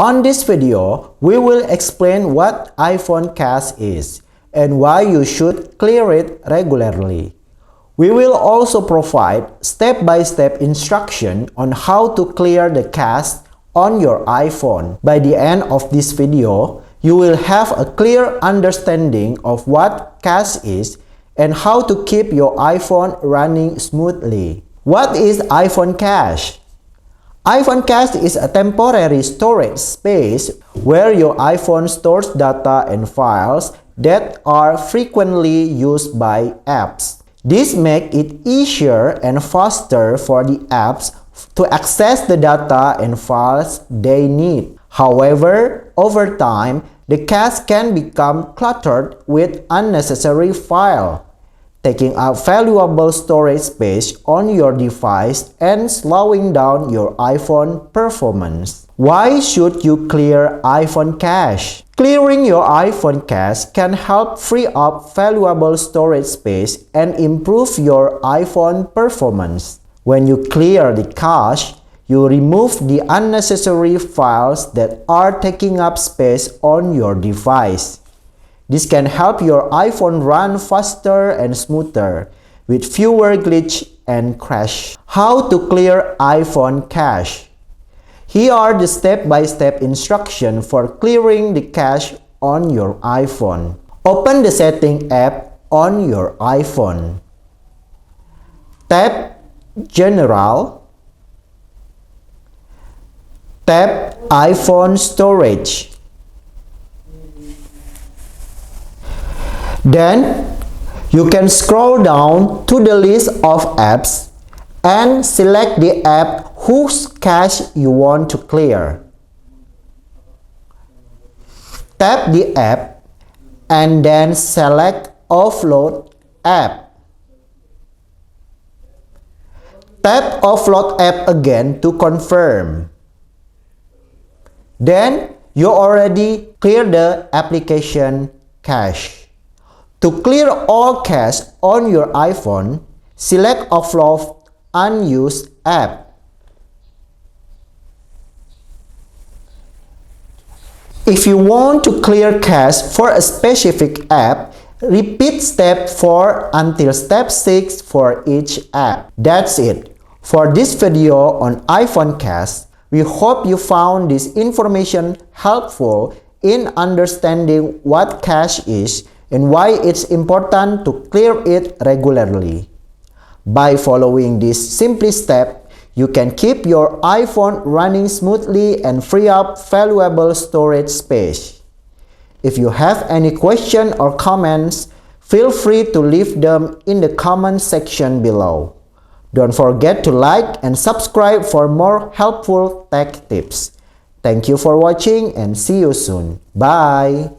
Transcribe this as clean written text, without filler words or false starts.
On this video, we will explain what iPhone cache is and why you should clear it regularly. We will also provide step-by-step instruction on how to clear the cache on your iPhone. By the end of this video, you will have a clear understanding of what cache is and how to keep your iPhone running smoothly. What is iPhone cache? iPhone cache is a temporary storage space where your iPhone stores data and files that are frequently used by apps. This makes it easier and faster for the apps to access the data and files they need. However, over time, the cache can become cluttered with unnecessary files, taking up valuable storage space on your device and slowing down your iPhone performance. Why should you clear iPhone cache? Clearing your iPhone cache can help free up valuable storage space and improve your iPhone performance. When you clear the cache, you remove the unnecessary files that are taking up space on your device. This can help your iPhone run faster and smoother with fewer glitches and crashes. How to clear iPhone cache? Here are the step-by-step instructions for clearing the cache on your iPhone. Open the Settings app on your iPhone. Tap General. Tap iPhone Storage. Then, you can scroll down to the list of apps and select the app whose cache you want to clear. Tap the app and then select Offload app. Tap Offload app again to confirm. Then, you already cleared the application cache. To clear all cache on your iPhone, select Offload Unused app. If you want to clear cache for a specific app, repeat step 4 until step 6 for each app. That's it for this video on iPhone cache. We hope you found this information helpful in understanding what cache is and why it's important to clear it regularly. By following this simple step, you can keep your iPhone running smoothly and free up valuable storage space. If you have any questions or comments, feel free to leave them in the comment section below. Don't forget to like and subscribe for more helpful tech tips. Thank you for watching and see you soon. Bye!